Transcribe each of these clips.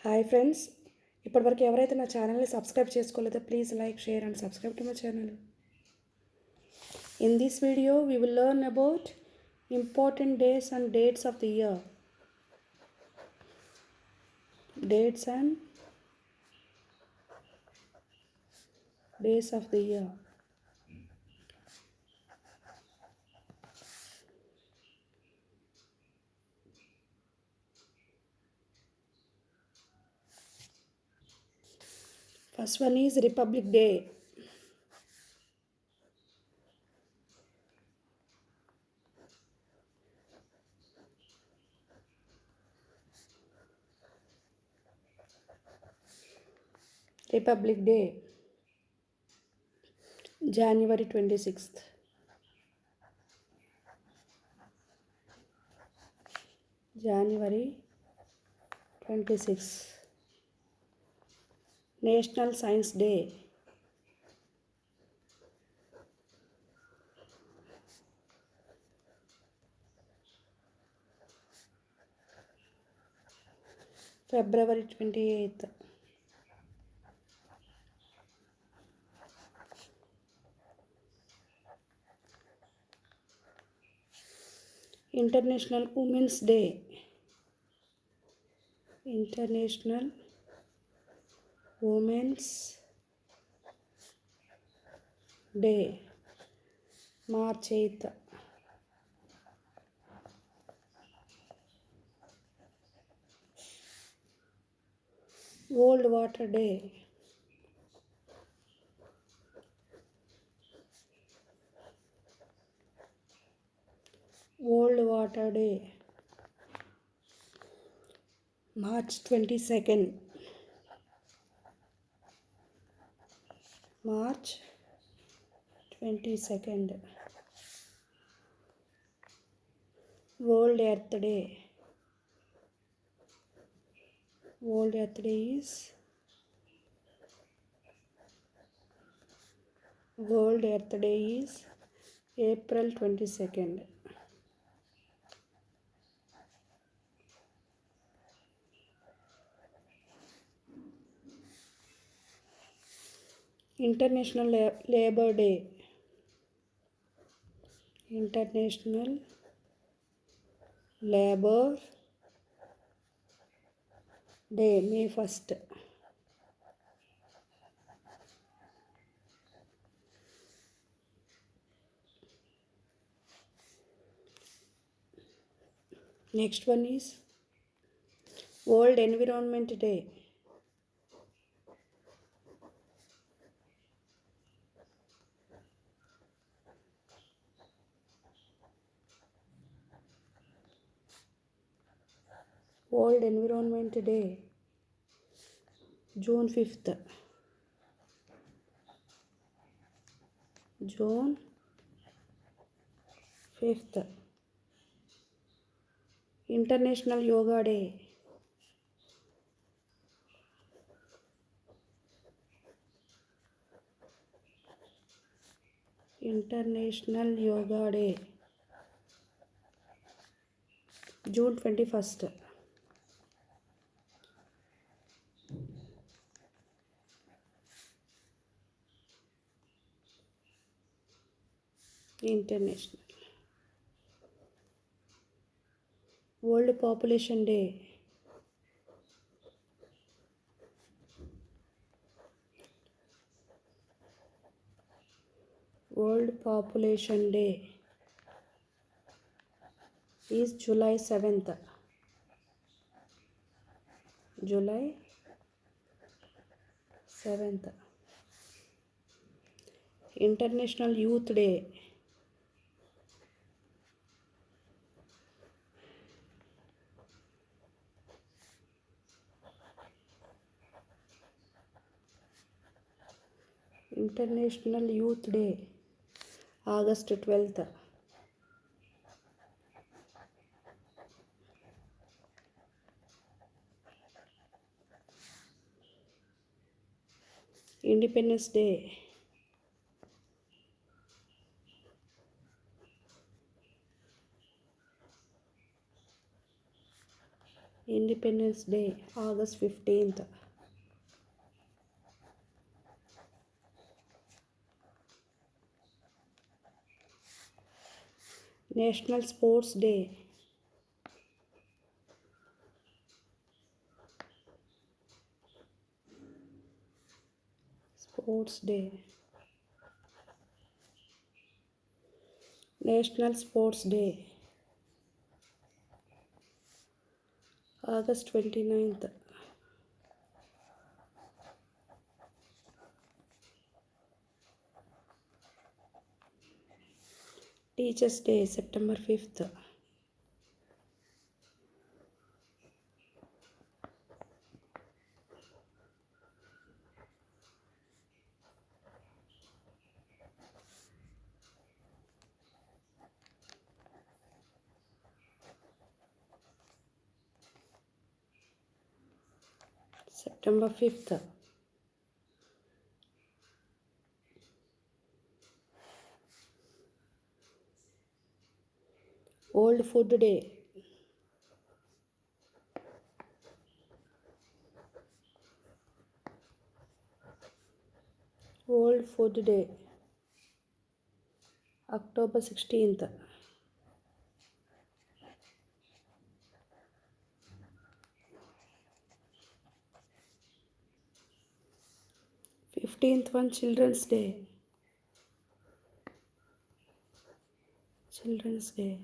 Hi friends, ఇప్పటివరకు ఎవరైతే నా ఛానల్ని సబ్స్క్రైబ్ చేసుకోలేదో please like, share and subscribe to my channel. In this video, we will learn about important days and dates of the year. Dates and days of the year. First one is Republic Day. Republic Day, January 26th. January 26th. National Science Day. February 28th. International Women's Day. International Women's Day, March 8th. World Water Day. World Water Day, March 22nd. March 22nd. World Earth Day. World Earth Day is April 22nd. International Labor Day. International Labor Day, May 1st. Next one is World Environment Day. World Environment Day, June 5th. June 5th. International Yoga Day. International Yoga Day, June 21st. International World Population Day. World Population Day is July 7th. July 7th. International Youth Day. International Youth Day, August 12th. Independence Day. Independence Independence Day, August 15th. National Sports Day. Sports Day. National Sports Day, August 29th. Teachers Day, September 5th. September 5th. World Food Day. World Food Day, October 16th. 15th one, Children's Day. Children's Day,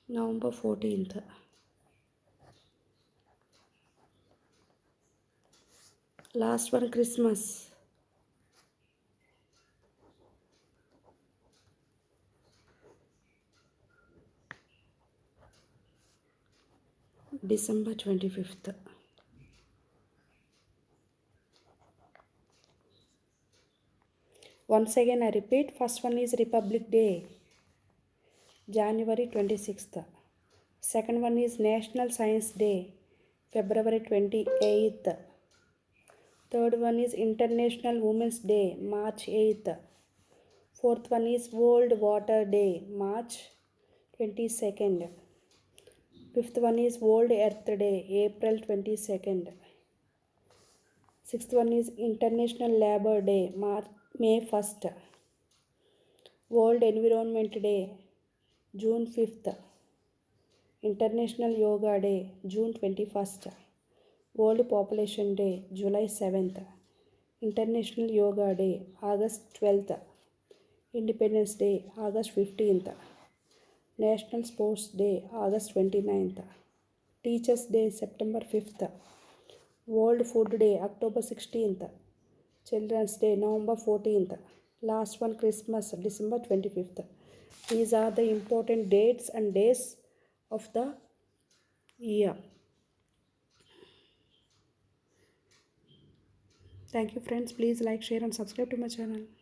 November 14th. Last one, Christmas. December 25th. Once again I repeat, first one is Republic Day, January 26th. Second one is National Science Day, February 28th. Third one is International Women's Day, March 8th. Fourth one is World Water Day, March 22nd. Fifth one is World Earth Day, April 22nd. Sixth one is International Labour Day, May 1st. World Environment Day, June 5th. International Yoga Day, June 21st. World Population Day, July 7th. International Yoga Day, August 12th. Independence Day, August 15th. National Sports Day, August 29th. Teachers Day, September 5th. World Food Day, October 16th. Children's Day, November 14th. Last one, Christmas, December 25th. These are the important dates and days of the year. Thank you friends. Please like, share and subscribe to my channel.